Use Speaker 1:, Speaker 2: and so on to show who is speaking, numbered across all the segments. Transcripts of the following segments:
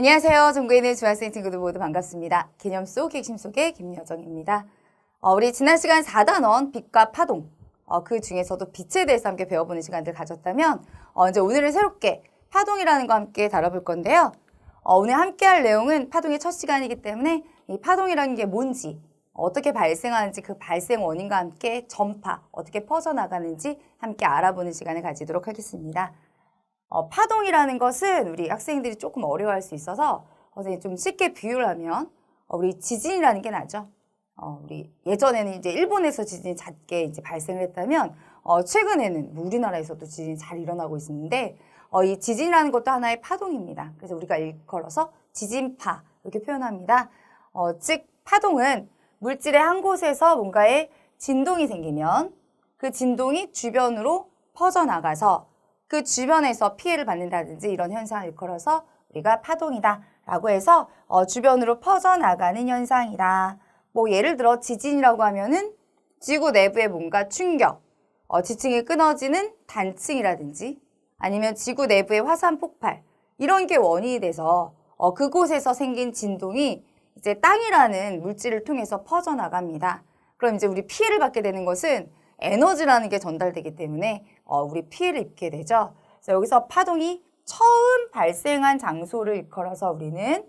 Speaker 1: 안녕하세요. 전국에 있는 중학생 친구들 모두 반갑습니다. 개념 속 핵심 속의 김여정입니다. 우리 지난 시간 4단원 빛과 파동, 그 중에서도 빛에 대해서 함께 배워보는 시간들 가졌다면 이제 오늘은 새롭게 파동이라는 거 함께 다뤄볼 건데요. 오늘 함께 할 내용은 파동의 첫 시간이기 때문에 이 파동이라는 게 뭔지, 어떻게 발생하는지 그 발생 원인과 함께 전파, 어떻게 퍼져나가는지 함께 알아보는 시간을 가지도록 하겠습니다. 파동이라는 것은 우리 학생들이 조금 어려워할 수 있어서 선생님이 좀 쉽게 비유를 하면 우리 지진이라는 게 나죠. 우리 예전에는 이제 일본에서 지진이 잦게 이제 발생을 했다면 최근에는 우리나라에서도 지진이 잘 일어나고 있는데 이 지진이라는 것도 하나의 파동입니다. 그래서 우리가 일컬어서 지진파 이렇게 표현합니다. 즉 파동은 물질의 한 곳에서 뭔가의 진동이 생기면 그 진동이 주변으로 퍼져나가서 그 주변에서 피해를 받는다든지 이런 현상을 일컬어서 우리가 파동이다 라고 해서 주변으로 퍼져나가는 현상이다. 뭐 예를 들어 지진이라고 하면은 지구 내부에 뭔가 충격, 지층이 끊어지는 단층이라든지 아니면 지구 내부의 화산 폭발 이런 게 원인이 돼서 그곳에서 생긴 진동이 이제 땅이라는 물질을 통해서 퍼져나갑니다. 그럼 이제 우리 피해를 받게 되는 것은 에너지라는 게 전달되기 때문에 우리 피해를 입게 되죠. 그래서 여기서 파동이 처음 발생한 장소를 일컬어서 우리는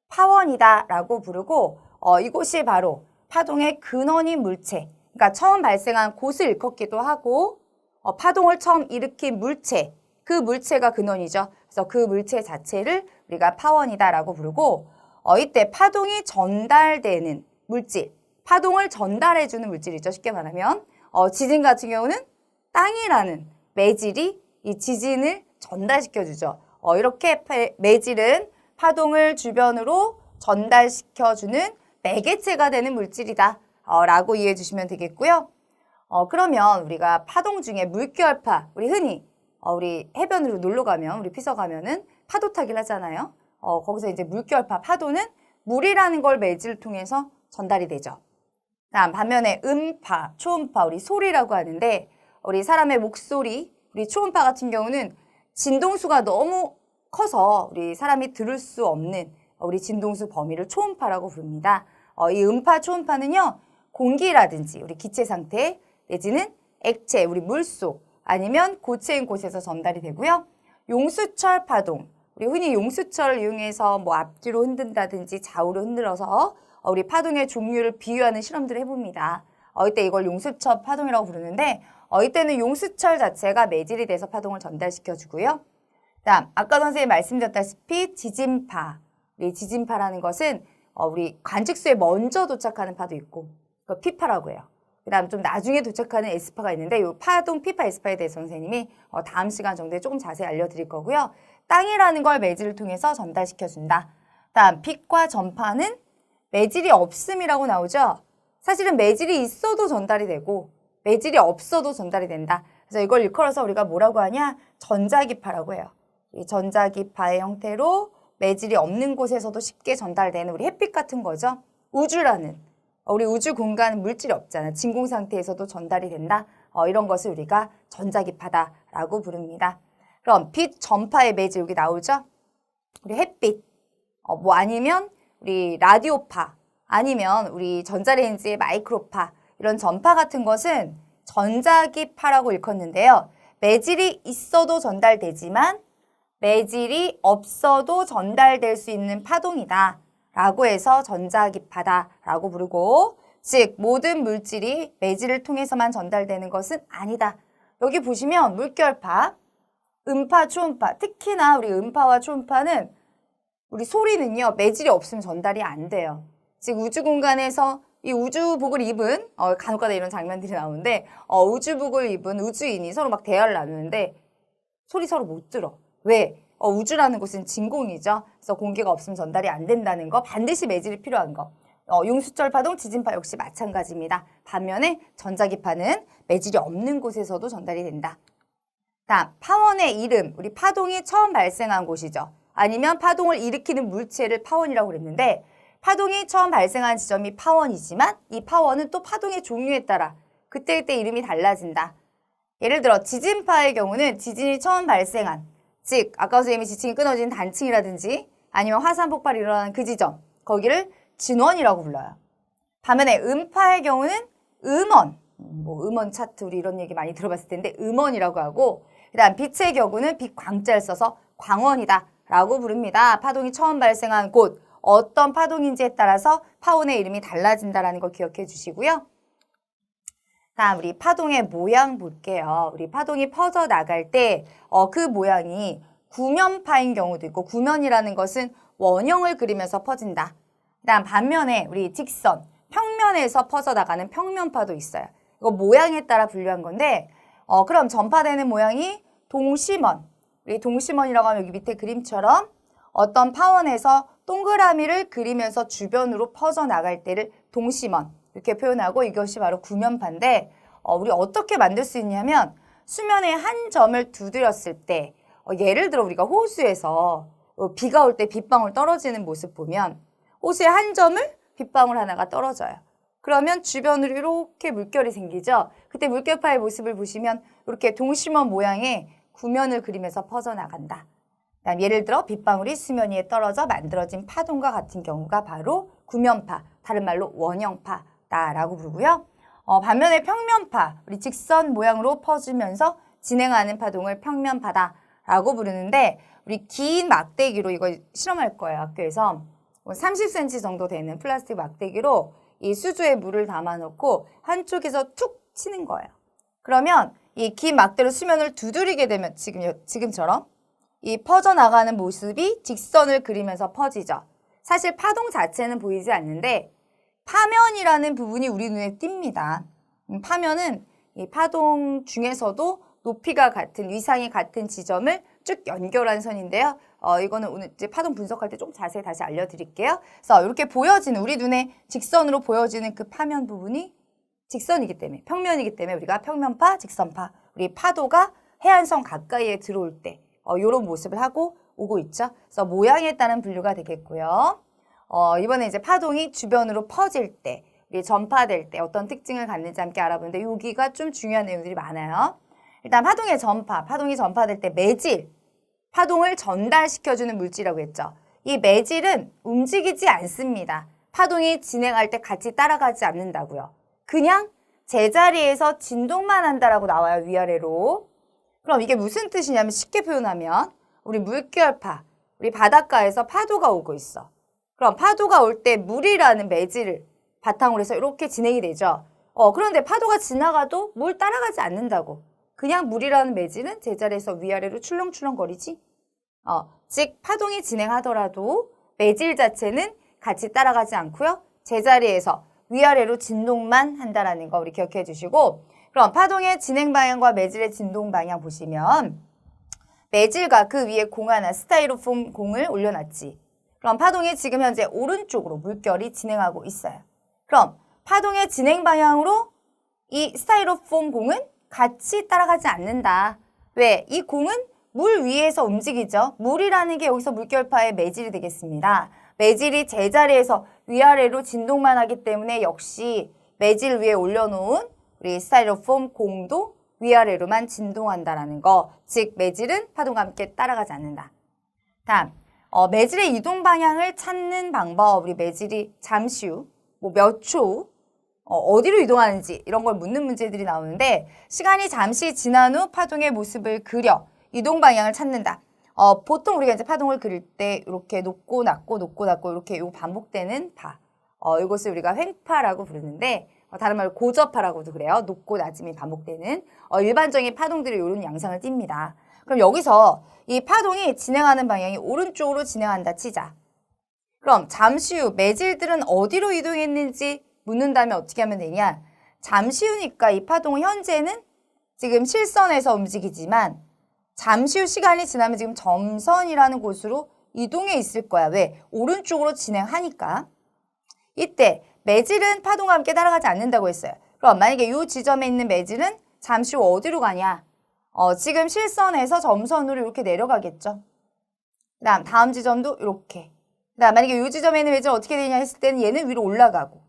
Speaker 1: 파원이다 라고 부르고 이곳이 바로 파동의 근원인 물체, 그러니까 처음 발생한 곳을 일컫기도 하고 파동을 처음 일으킨 물체, 그 물체가 근원이죠. 그래서 그 물체 자체를 우리가 파원이다 라고 부르고 이때 파동이 전달되는 물질, 파동을 전달해주는 물질이죠. 쉽게 말하면 지진 같은 경우는 땅이라는 매질이 이 지진을 전달시켜주죠. 이렇게 매질은 파동을 주변으로 전달시켜주는 매개체가 되는 물질이다 라고 이해해 주시면 되겠고요. 그러면 우리가 파동 중에 물결파, 우리 흔히 우리 해변으로 놀러 가면, 우리 피서 가면은 파도 타기를 하잖아요. 거기서 이제 물결파, 파도는 물이라는 걸 매질을 통해서 전달이 되죠. 다음 반면에 음파, 초음파, 우리 소리라고 하는데 우리 사람의 목소리, 우리 초음파 같은 경우는 진동수가 너무 커서 우리 사람이 들을 수 없는 우리 진동수 범위를 초음파라고 부릅니다. 이 음파, 초음파는요, 공기라든지 우리 기체 상태 내지는 액체, 우리 물속 아니면 고체인 곳에서 전달이 되고요. 용수철 파동, 우리 흔히 용수철을 이용해서 뭐 앞뒤로 흔든다든지 좌우로 흔들어서 우리 파동의 종류를 비유하는 실험들을 해봅니다. 이때 이걸 용수철 파동이라고 부르는데 이때는 용수철 자체가 매질이 돼서 파동을 전달시켜주고요. 다음 아까 선생님이 말씀드렸다시피 지진파, 우리 지진파라는 것은 우리 관측소에 먼저 도착하는 파도 있고 그 P파라고 해요. 그 다음 좀 나중에 도착하는 S파가 있는데 이 파동 P파, S파에 대해서 선생님이 다음 시간 정도에 조금 자세히 알려드릴 거고요. 땅이라는 걸 매질을 통해서 전달시켜준다. 다음 빛과 전파는 매질이 없음이라고 나오죠. 사실은 매질이 있어도 전달이 되고 매질이 없어도 전달이 된다. 그래서 이걸 일컬어서 우리가 뭐라고 하냐? 전자기파라고 해요. 이 전자기파의 형태로 매질이 없는 곳에서도 쉽게 전달되는 우리 햇빛 같은 거죠. 우주라는 우리 우주 공간은 물질이 없잖아. 진공 상태에서도 전달이 된다. 이런 것을 우리가 전자기파다라고 부릅니다. 그럼 빛 전파의 매질 여기 나오죠. 우리 햇빛 뭐 아니면 우리 라디오파 아니면 우리 전자레인지의 마이크로파 이런 전파 같은 것은 전자기파라고 일컫는데요. 매질이 있어도 전달되지만 매질이 없어도 전달될 수 있는 파동이다 라고 해서 전자기파다 라고 부르고 즉 모든 물질이 매질을 통해서만 전달되는 것은 아니다. 여기 보시면 물결파, 음파, 초음파 특히나 우리 음파와 초음파는 우리 소리는요, 매질이 없으면 전달이 안 돼요. 즉 우주 공간에서 이 우주복을 입은 간혹가다 이런 장면들이 나오는데 우주복을 입은 우주인이 서로 막 대화를 나누는데 소리 서로 못 들어. 왜? 우주라는 곳은 진공이죠. 그래서 공기가 없으면 전달이 안 된다는 거, 반드시 매질이 필요한 거. 용수철 파동, 지진파 역시 마찬가지입니다. 반면에 전자기파는 매질이 없는 곳에서도 전달이 된다. 다음 파원의 이름, 우리 파동이 처음 발생한 곳이죠. 아니면 파동을 일으키는 물체를 파원이라고 그랬는데 파동이 처음 발생한 지점이 파원이지만 이 파원은 또 파동의 종류에 따라 그때그때 이름이 달라진다. 예를 들어 지진파의 경우는 지진이 처음 발생한 즉 아까 선생님이 지층이 끊어진 단층이라든지 아니면 화산 폭발이 일어나는 그 지점, 거기를 진원이라고 불러요. 반면에 음파의 경우는 음원, 음원 차트 우리 이런 얘기 많이 들어봤을 텐데 음원이라고 하고, 그다음 빛의 경우는 빛광자를 써서 광원이다 라고 부릅니다. 파동이 처음 발생한 곳, 어떤 파동인지에 따라서 파원의 이름이 달라진다는 거 기억해 주시고요. 다음 우리 파동의 모양 볼게요. 우리 파동이 퍼져 나갈 때 그 모양이 구면파인 경우도 있고, 구면이라는 것은 원형을 그리면서 퍼진다. 그다음 반면에 우리 직선, 평면에서 퍼져 나가는 평면파도 있어요. 이거 모양에 따라 분류한 건데, 그럼 전파되는 모양이 동심원. 우리 동심원이라고 하면 여기 밑에 그림처럼 어떤 파원에서 동그라미를 그리면서 주변으로 퍼져 나갈 때를 동심원 이렇게 표현하고, 이것이 바로 구면파인데, 우리 어떻게 만들 수 있냐면 수면에 한 점을 두드렸을 때, 예를 들어 우리가 호수에서 비가 올 때 빗방울 떨어지는 모습 보면 호수에 한 점을 빗방울 하나가 떨어져요. 그러면 주변으로 이렇게 물결이 생기죠. 그때 물결파의 모습을 보시면 이렇게 동심원 모양의 구면을 그리면서 퍼져나간다. 그다음 예를 들어 빗방울이 수면 위에 떨어져 만들어진 파동과 같은 경우가 바로 구면파, 다른 말로 원형파다라고 부르고요. 반면에 평면파, 우리 직선 모양으로 퍼지면서 진행하는 파동을 평면파다라고 부르는데, 우리 긴 막대기로 이거 실험할 거예요. 학교에서 30cm 정도 되는 플라스틱 막대기로 이 수조에 물을 담아놓고 한쪽에서 툭 치는 거예요. 그러면 이 긴 막대로 수면을 두드리게 되면 지금처럼 이 퍼져나가는 모습이 직선을 그리면서 퍼지죠. 사실 파동 자체는 보이지 않는데 파면이라는 부분이 우리 눈에 띕니다. 파면은 이 파동 중에서도 높이가 같은, 위상이 같은 지점을 쭉 연결한 선인데요. 이거는 오늘 이제 파동 분석할 때 좀 자세히 다시 알려드릴게요. 그래서 이렇게 보여지는, 우리 눈에 직선으로 보여지는 그 파면 부분이 직선이기 때문에, 평면이기 때문에 우리가 평면파, 직선파, 우리 파도가 해안선 가까이에 들어올 때 이런 모습을 하고 오고 있죠. 그래서 모양에 따른 분류가 되겠고요. 이번에 이제 파동이 주변으로 퍼질 때, 우리 전파될 때 어떤 특징을 갖는지 함께 알아보는데, 여기가 좀 중요한 내용들이 많아요. 일단 파동의 전파, 파동이 전파될 때 매질, 파동을 전달시켜주는 물질이라고 했죠. 이 매질은 움직이지 않습니다. 파동이 진행할 때 같이 따라가지 않는다고요. 그냥 제자리에서 진동만 한다라고 나와요, 위아래로. 그럼 이게 무슨 뜻이냐면, 쉽게 표현하면 우리 물결파, 우리 바닷가에서 파도가 오고 있어. 그럼 파도가 올 때 물이라는 매질을 바탕으로 해서 이렇게 진행이 되죠. 그런데 파도가 지나가도 물 따라가지 않는다고. 그냥 물이라는 매질은 제자리에서 위아래로 출렁출렁거리지. 즉 파동이 진행하더라도 매질 자체는 같이 따라가지 않고요. 제자리에서 위아래로 진동만 한다라는 거 우리 기억해 주시고, 그럼 파동의 진행 방향과 매질의 진동 방향 보시면, 매질과 그 위에 공 하나, 스타이로폼 공을 올려놨지. 그럼 파동이 지금 현재 오른쪽으로 물결이 진행하고 있어요. 그럼 파동의 진행 방향으로 이 스타이로폼 공은 같이 따라가지 않는다. 왜? 이 공은 물 위에서 움직이죠. 물이라는 게 여기서 물결파의 매질이 되겠습니다. 매질이 제자리에서 위아래로 진동만 하기 때문에 역시 매질 위에 올려놓은 우리 스타이로폼 공도 위아래로만 진동한다라는 거. 즉 매질은 파동과 함께 따라가지 않는다. 다음, 매질의 이동 방향을 찾는 방법. 우리 매질이 잠시 후, 몇 초, 어디로 이동하는지 이런 걸 묻는 문제들이 나오는데, 시간이 잠시 지난 후 파동의 모습을 그려 이동 방향을 찾는다. 보통 우리가 이제 파동을 그릴 때 이렇게 높고 낮고 높고 낮고 이렇게 요 반복되는 파. 이것을 우리가 횡파라고 부르는데, 다른 말로 고저파라고도 그래요. 높고 낮음이 반복되는 일반적인 파동들이 이런 양상을 띱니다. 그럼 여기서 이 파동이 진행하는 방향이 오른쪽으로 진행한다 치자. 그럼 잠시 후 매질들은 어디로 이동했는지 묻는다면 어떻게 하면 되냐? 잠시 후니까 이 파동은 현재는 지금 실선에서 움직이지만 잠시 후 시간이 지나면 지금 점선이라는 곳으로 이동해 있을 거야. 왜? 오른쪽으로 진행하니까. 이때 매질은 파동과 함께 따라가지 않는다고 했어요. 그럼 만약에 이 지점에 있는 매질은 잠시 후 어디로 가냐? 지금 실선에서 점선으로 이렇게 내려가겠죠. 다음 지점도 이렇게. 만약에 이 지점에 있는 매질은 어떻게 되냐 했을 때는 얘는 위로 올라가고.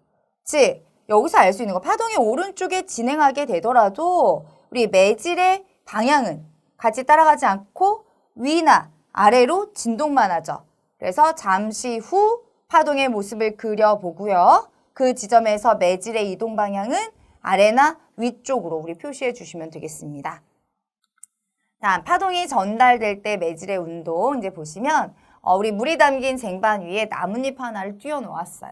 Speaker 1: 즉 여기서 알 수 있는 거, 파동이 오른쪽에 진행하게 되더라도 우리 매질의 방향은 같이 따라가지 않고 위나 아래로 진동만 하죠. 그래서 잠시 후 파동의 모습을 그려보고요. 그 지점에서 매질의 이동 방향은 아래나 위쪽으로 우리 표시해 주시면 되겠습니다. 다음 파동이 전달될 때 매질의 운동 이제 보시면 우리 물이 담긴 쟁반 위에 나뭇잎 하나를 띄워 놓았어요.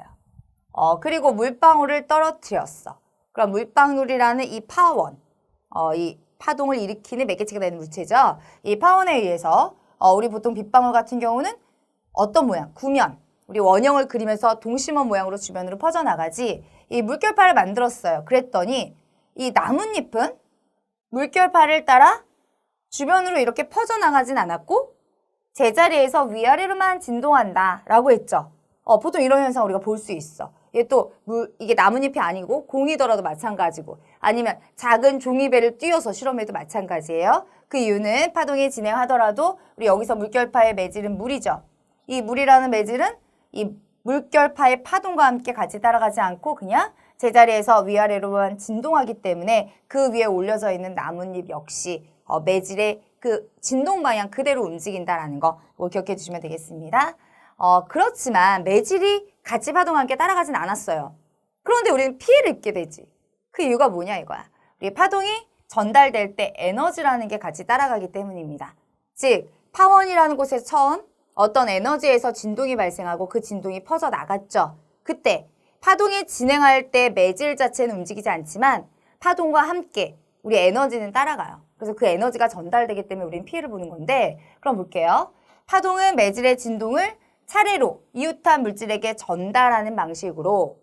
Speaker 1: 그리고 물방울을 떨어뜨렸어. 그럼 물방울이라는 이 파원, 이 파동을 일으키는 매개체가 되는 물체죠. 이 파원에 의해서 우리 보통 빗방울 같은 경우는 어떤 모양? 구면. 우리 원형을 그리면서 동심원 모양으로 주변으로 퍼져나가지 이 물결파를 만들었어요. 그랬더니 이 나뭇잎은 물결파를 따라 주변으로 이렇게 퍼져나가진 않았고 제자리에서 위아래로만 진동한다 라고 했죠. 보통 이런 현상 우리가 볼 수 있어. 이게 나뭇잎이 아니고 공이더라도 마찬가지고 아니면 작은 종이배를 띄워서 실험해도 마찬가지예요. 그 이유는 파동이 진행하더라도 우리 여기서 물결파의 매질은 물이죠. 이 물이라는 매질은 이 물결파의 파동과 함께 같이 따라가지 않고 그냥 제자리에서 위아래로만 진동하기 때문에 그 위에 올려져 있는 나뭇잎 역시 매질의 그 진동 방향 그대로 움직인다라는 거 기억해 주시면 되겠습니다. 그렇지만 매질이 같이 파동과 함께 따라가진 않았어요. 그런데 우리는 피해를 입게 되지. 그 이유가 뭐냐 이거야. 우리 파동이 전달될 때 에너지라는 게 같이 따라가기 때문입니다. 즉 파원이라는 곳에서 처음 어떤 에너지에서 진동이 발생하고 그 진동이 퍼져나갔죠. 그때 파동이 진행할 때 매질 자체는 움직이지 않지만 파동과 함께 우리 에너지는 따라가요. 그래서 그 에너지가 전달되기 때문에 우리는 피해를 보는 건데 그럼 볼게요. 파동은 매질의 진동을 차례로 이웃한 물질에게 전달하는 방식으로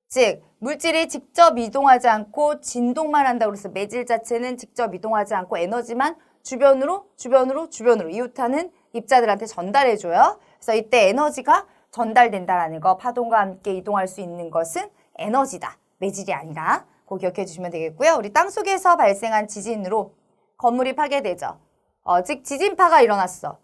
Speaker 1: 즉 물질이 직접 이동하지 않고 진동만 한다고 해서 매질 자체는 직접 이동하지 않고 에너지만 주변으로 이웃하는 입자들한테 전달해줘요. 그래서 이때 에너지가 전달된다라는 거 파동과 함께 이동할 수 있는 것은 에너지다. 매질이 아니라 그거 기억해 주시면 되겠고요. 우리 땅속에서 발생한 지진으로 건물이 파괴되죠. 즉 지진파가 일어났어.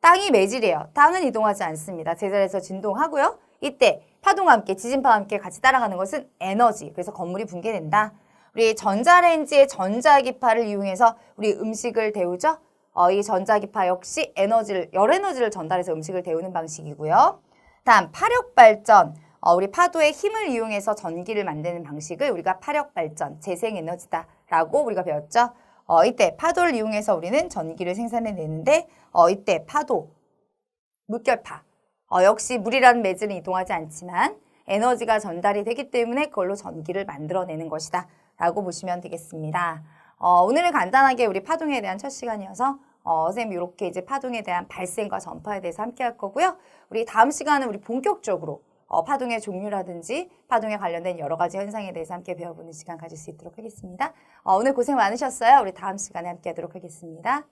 Speaker 1: 땅이 매질이에요. 땅은 이동하지 않습니다. 제자리에서 진동하고요. 이때 파동과 함께 지진파와 함께 같이 따라가는 것은 에너지. 그래서 건물이 붕괴된다. 우리 전자레인지의 전자기파를 이용해서 우리 음식을 데우죠. 이 전자기파 역시 열 에너지를 전달해서 음식을 데우는 방식이고요. 다음 파력발전. 우리 파도의 힘을 이용해서 전기를 만드는 방식을 우리가 파력발전, 재생에너지다라고 우리가 배웠죠. 이때 파도를 이용해서 우리는 전기를 생산해내는데 이때 파도, 물결파. 역시 물이라는 매질은 이동하지 않지만 에너지가 전달이 되기 때문에 그걸로 전기를 만들어내는 것이다 라고 보시면 되겠습니다. 오늘은 간단하게 우리 파동에 대한 첫 시간이어서 선생님 이렇게 이제 파동에 대한 발생과 전파에 대해서 함께 할 거고요. 우리 다음 시간은 우리 본격적으로 파동의 종류라든지 파동에 관련된 여러 가지 현상에 대해서 함께 배워보는 시간 가질 수 있도록 하겠습니다. 오늘 고생 많으셨어요. 우리 다음 시간에 함께 하도록 하겠습니다.